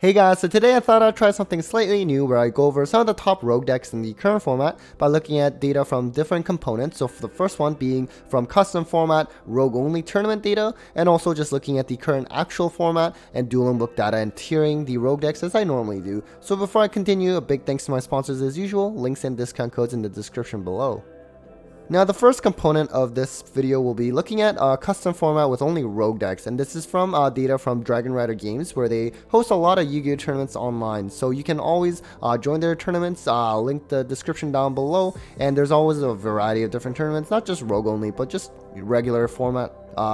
Hey guys, so today I thought I'd try something slightly new where I go over some of the top rogue decks in the current format by looking at data from different components. So for the first one being from custom format, rogue only tournament data, and also just looking at the current actual format and dueling book data and tiering the rogue decks as I normally do. So before I continue, a big thanks to my sponsors as usual, links and discount codes in the description below. Now the first component of this video will be looking at a custom format with only rogue decks, and this is from data from Dragonrider Games where they host a lot of Yu-Gi-Oh tournaments online, so you can always join their tournaments, link the description down below, and there's always a variety of different tournaments, not just rogue only but just regular format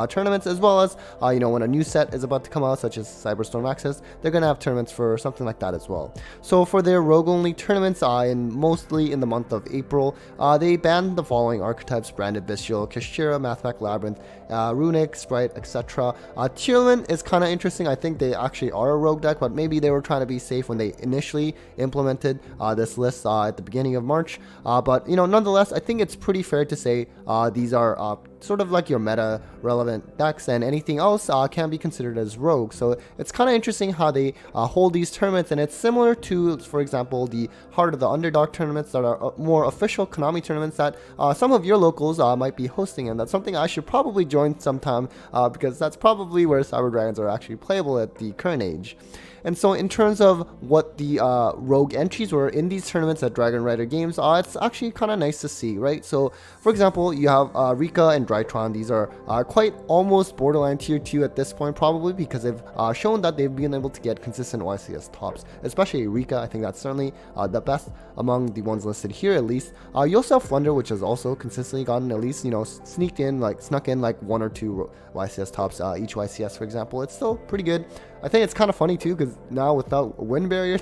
tournaments, as well as when a new set is about to come out such as Cyberstorm Access, they're gonna have tournaments for something like that as well. So for their rogue only tournaments, mostly in the month of April, they banned the following archetypes: Branded Bestial, Kashira, Mathmech Labyrinth, Runic, Sprite, etc. Tierlin is kind of interesting. I think they actually are a rogue deck, but maybe they were trying to be safe when they initially implemented this list at the beginning of March, but nonetheless I think it's pretty fair to say these are sort of like your meta relevant decks, and anything else can be considered as rogue. So it's kind of interesting how they hold these tournaments, and it's similar to, for example, the Heart of the Underdog tournaments that are more official Konami tournaments that some of your locals might be hosting, and that's something I should probably join sometime because that's probably where Cyber Dragons are actually playable at the current age. And so in terms of what the rogue entries were in these tournaments at Dragonrider Games, it's actually kind of nice to see, right? So for example, you have Rika and Drytron. These are quite almost borderline tier 2 at this point, probably because they've shown that they've been able to get consistent YCS tops, especially Rika. I think that's certainly the best among the ones listed here, at least. You also have Plunder, which has also consistently gotten at least, snuck in like 1 or 2 YCS tops each YCS, for example. It's still pretty good. I think it's kind of funny too, because now without a win barrier,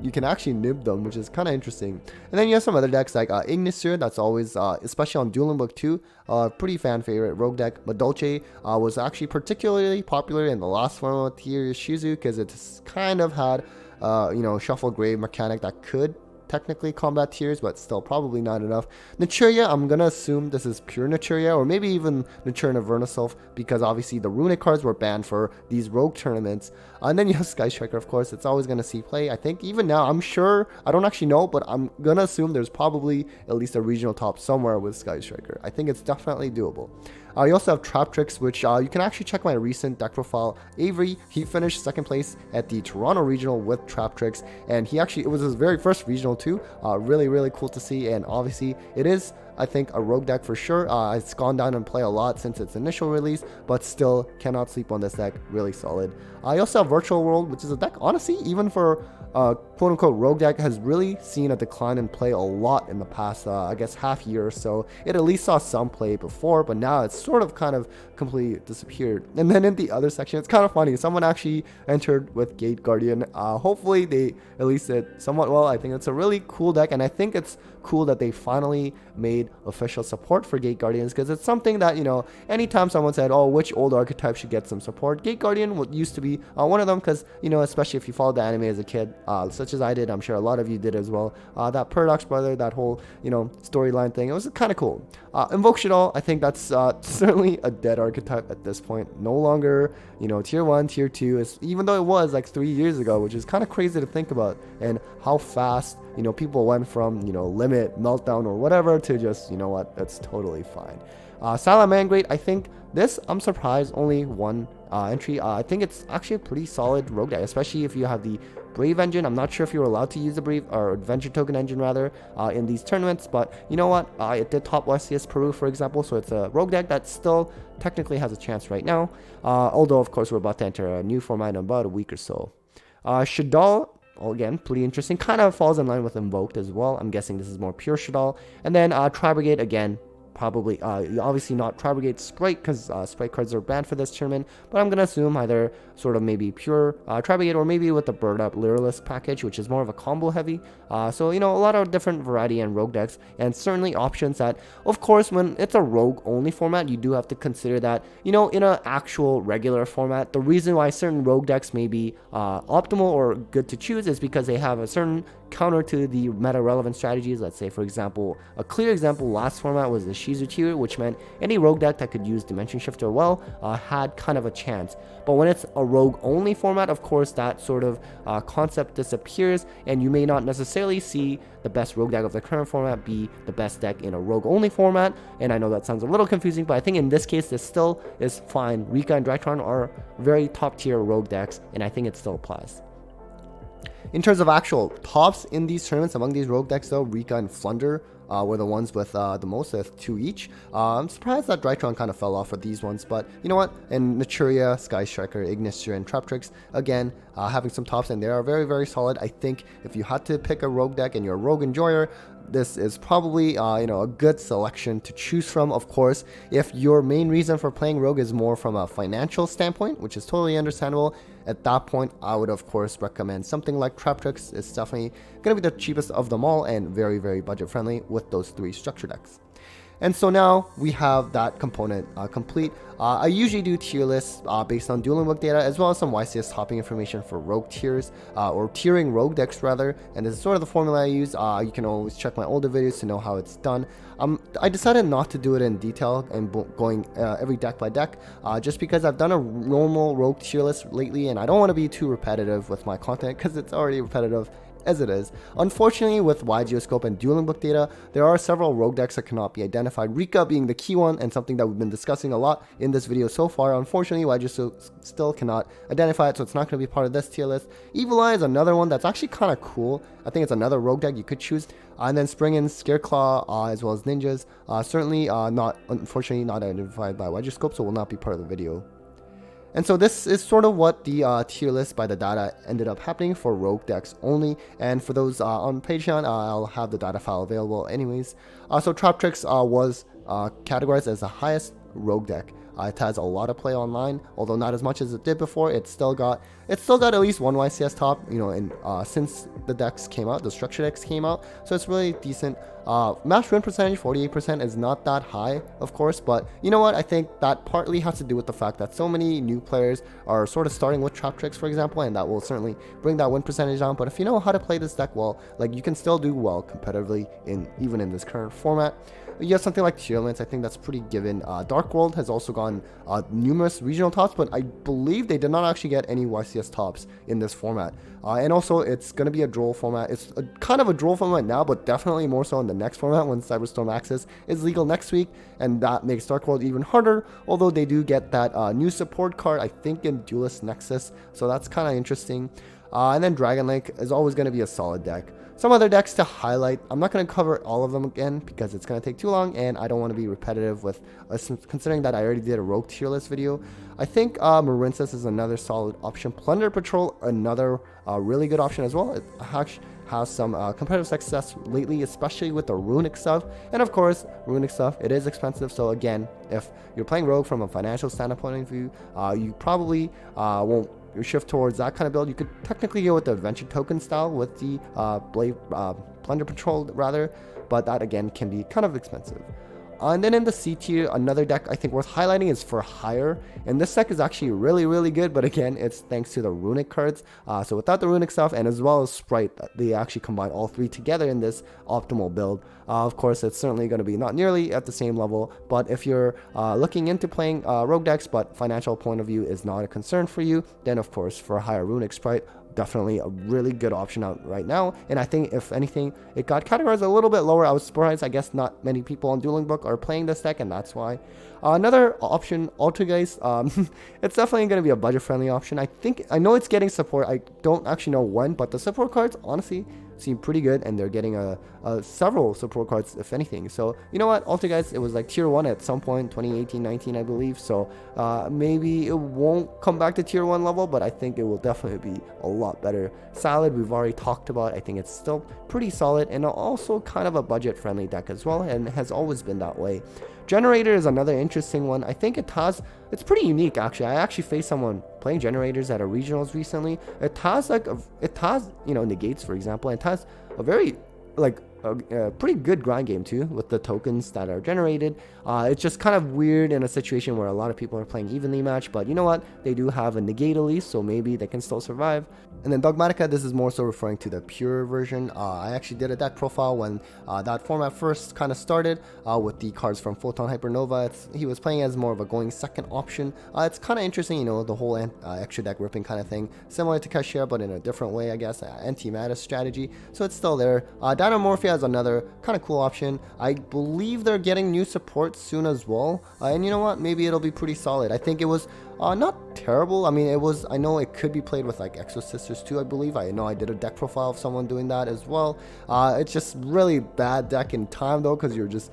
you can actually nib them, which is kind of interesting. And then you have some other decks like Ignister, that's always, especially on Dueling Book 2, pretty fan favorite rogue deck. Madolche was actually particularly popular in the last form of Tier Shizu because it's kind of had, shuffle grave mechanic that could technically combat tiers, but still probably not enough. Naturia, I'm gonna assume this is pure Naturia, or maybe even Naturia Vernaself, because obviously the runic cards were banned for these rogue tournaments. And then you have Sky Striker, of course. It's always gonna see play. I think even now, I'm sure, I don't actually know, but I'm gonna assume there's probably at least a regional top somewhere with Sky Striker. I think it's definitely doable. You also have Trap Tricks, which you can actually check my recent deck profile. Avery, he finished second place at the Toronto Regional with Trap Tricks, and it was his very first regional too. Really, really cool to see, and obviously it is, I think, a rogue deck for sure. It's gone down and play a lot since its initial release, but still cannot sleep on this deck. Really solid. I also have Virtual World, which is a deck, honestly, even for quote-unquote rogue deck, has really seen a decline in play a lot in the past, I guess, half year or so. It at least saw some play before, but now it's sort of kind of completely disappeared. And then in the other section, it's kind of funny. Someone actually entered with Gate Guardian. Hopefully they at least did somewhat well. I think it's a really cool deck, and I think it's cool that they finally made official support for Gate Guardians, because it's something that, anytime someone said, oh, which old archetype should get some support, Gate Guardian used to be one of them, because, especially if you followed the anime as a kid, such as I did, I'm sure a lot of you did as well. That Paradox Brother, that whole, storyline thing, it was kind of cool. Invoke Shaddoll, I think that's certainly a dead archetype at this point. No longer, tier 1, tier 2, even though it was like 3 years ago, which is kind of crazy to think about, and how fast, people went from, limit, meltdown, or whatever to just, that's totally fine. Salamangreat, I think this, I'm surprised, only one entry. I think it's actually a pretty solid rogue deck, especially if you have the Brave engine. I'm not sure if you're allowed to use the Brave, or Adventure Token engine rather, in these tournaments, but you know what? It did top YCS Peru, for example, so it's a rogue deck that still technically has a chance right now, although of course we're about to enter a new format in about a week or so. Shaddoll, again, pretty interesting, kind of falls in line with Invoked as well. I'm guessing this is more pure Shaddoll. And then Tri-Brigade, again, probably obviously not Tri-Brigade Sprite, because Sprite cards are banned for this tournament, but I'm gonna assume either sort of maybe pure Tri-Brigade, or maybe with the Bird Up Lyralist package, which is more of a combo heavy. So a lot of different variety and rogue decks, and certainly options that, of course, when it's a rogue only format, you do have to consider that, in an actual regular format, the reason why certain rogue decks may be optimal or good to choose is because they have a certain counter to the meta relevant strategies. Let's say, for example, a clear example last format was the Shizu tier, which meant any rogue deck that could use Dimension Shifter well had kind of a chance. But when it's a rogue only format, of course, that sort of concept disappears, and you may not necessarily see the best rogue deck of the current format be the best deck in a rogue only format. And I know that sounds a little confusing, but I think in this case this still is fine. Rika and Drytron are very top tier rogue decks, and I think it still applies. In terms of actual tops in these tournaments, among these rogue decks though, Rika and Plunder were the ones with the most, with 2 each. I'm surprised that Drytron kind of fell off for these ones, but you know what? And Naturia, Sky Striker, Ignister, and Traptrix, again, having some tops, and they are very, very solid. I think if you had to pick a rogue deck and you're a rogue enjoyer, this is probably a good selection to choose from. Of course, if your main reason for playing rogue is more from a financial standpoint, which is totally understandable, at that point I would of course recommend something like Traptrix. It's definitely going to be the cheapest of them all and very, very budget friendly with those 3 structure decks. And so now we have that component complete. I usually do tier lists based on Dueling Book data, as well as some YCS topping information for rogue tiers, or tiering rogue decks rather. And this is sort of the formula I use. You can always check my older videos to know how it's done. I decided not to do it in detail and going every deck by deck, just because I've done a normal rogue tier list lately, and I don't want to be too repetitive with my content because it's already repetitive as it is. Unfortunately, with wide geoscope and Dueling Book data, there are several rogue decks that cannot be identified, Rika being the key one, and something that we've been discussing a lot in this video so far. Unfortunately, wide geoscope still cannot identify it, so it's not going to be part of this tier list. Evil Eye is another one that's actually kind of cool. I think it's another rogue deck you could choose. And then Spring and Scareclaw, as well as Ninjas, certainly unfortunately not identified by wide geoscope, so will not be part of the video. And so this is sort of what the tier list by the data ended up happening for rogue decks only. And for those on Patreon, I'll have the data file available anyways. So Traptrix was categorized as the highest rogue deck. It has a lot of play online, although not as much as it did before. It's still got at least 1 YCS top, since the decks came out, the structure decks came out, so it's really decent. Match win percentage 48% is not that high, of course, but you know what? I think that partly has to do with the fact that so many new players are sort of starting with Traptrix, for example, and that will certainly bring that win percentage down. But if you know how to play this deck well, you can still do well competitively even in this current format. You have something like Tearlance, I think that's pretty given. Dark World has also gotten numerous regional tops, but I believe they did not actually get any YCS tops in this format. And also, it's going to be a droll format. It's kind of a droll format now, but definitely more so in the next format when Cyberstorm Access is legal next week, and that makes Dark World even harder, although they do get that new support card, I think, in Duelist Nexus, so that's kind of interesting. And then Dragon Link is always going to be a solid deck. Some other decks to highlight. I'm not going to cover all of them again because it's going to take too long, and I don't want to be repetitive with considering that I already did a rogue tier list video. I think Marincess is another solid option. Plunder Patrol, another really good option as well. It actually has some competitive success lately, especially with the runic stuff. And of course, runic stuff, it is expensive, so again, if you're playing rogue from a financial standpoint of view, you probably won't shift towards that kind of build. You could technically go with the adventure token style with the Plunder Patrol rather, but that again can be kind of expensive. And then in the C tier, another deck I think worth highlighting is for hire, and this deck is actually really, really good, but again, it's thanks to the runic cards. So without the runic stuff, and as well as Sprite, they actually combine all 3 together in this optimal build. Of course, it's certainly going to be not nearly at the same level, but if you're looking into playing rogue decks, but financial point of view is not a concern for you, then of course for a higher runic Sprite, definitely a really good option out right now. And I think if anything, it got categorized a little bit lower. I was surprised. I guess not many people on Dueling Book are playing this deck, and that's why. Another option, Altergeist, it's definitely going to be a budget friendly option. I know it's getting support. I don't actually know when, but the support cards honestly seem pretty good, and they're getting several support cards if anything. So you know what, Altergeist, it was like tier 1 at some point, 2018-19 I believe, so maybe it won't come back to tier 1 level, but I think it will definitely be a lot better. Salad, we've already talked about. I think it's still pretty solid, and also kind of a budget friendly deck as well, and has always been that way. Generator is another interesting one. I think it's pretty unique actually. I actually faced someone playing generators at a regionals recently. It has negates, for example, and it has a very a pretty good grind game too, with the tokens that are generated. It's just kind of weird in a situation where a lot of people are playing evenly matched, but you know what? They do have a negate at least, so maybe they can still survive. And then Dogmatica, this is more so referring to the pure version. I actually did a deck profile when that format first kind of started with the cards from Photon Hypernova. He was playing as more of a going second option. It's kind of interesting, you know, the whole extra deck ripping kind of thing, similar to Kashira, but in a different way, I guess, anti-meta strategy. So it's still there. Dynamorphia is another kind of cool option. I believe they're getting new support soon as well, and you know what, maybe it'll be pretty solid. I think it was not terrible. I mean, I know it could be played with like Exo Sisters too, I believe. I know I did a deck profile of someone doing that as well. It's just really bad deck in time though, because you're just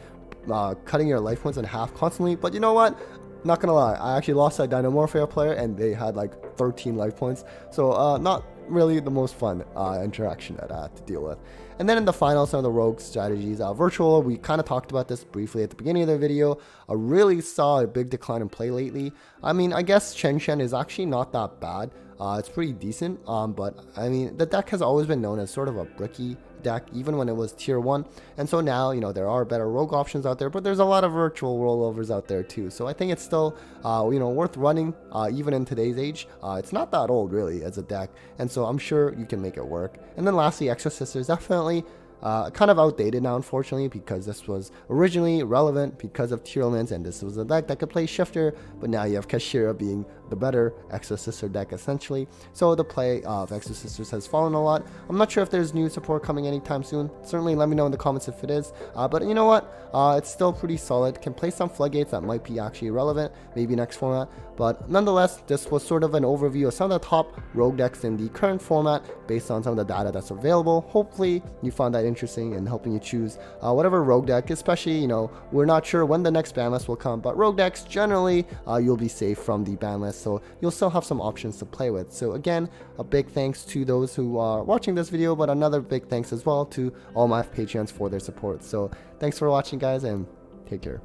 cutting your life points in half constantly. But you know what, not gonna lie, I actually lost a Dynamorphia player and they had like 13 life points, so not really the most fun interaction that I had to deal with. And then in the final, some of the rogue strategies. Virtual, we kind of talked about this briefly at the beginning of the video. I really saw a big decline in play lately. I mean, I guess Chen Shen is actually not that bad. It's pretty decent, but I mean, the deck has always been known as sort of a bricky deck, even when it was tier 1, and so now, you know, there are better rogue options out there, but there's a lot of virtual rollovers out there too, so I think it's still you know, worth running even in today's age. It's not that old really as a deck, and so I'm sure you can make it work. And then lastly, Exo Sisters, definitely kind of outdated now, unfortunately, because this was originally relevant because of tier elements, and this was a deck that could play Shifter, but now you have Kashira being the better Exo Sister deck essentially. So the play of Exo Sisters has fallen a lot. I'm not sure if there's new support coming anytime soon. Certainly let me know in the comments if it is. But you know what? It's still pretty solid. Can play some floodgates that might be actually relevant, maybe next format. But nonetheless, this was sort of an overview of some of the top rogue decks in the current format based on some of the data that's available. Hopefully you found that interesting and helping you choose whatever rogue deck, especially, you know, we're not sure when the next ban list will come, but rogue decks generally you'll be safe from the ban list, so you'll still have some options to play with. So again, a big thanks to those who are watching this video, but another big thanks as well to all my Patreons for their support. So thanks for watching, guys, and take care.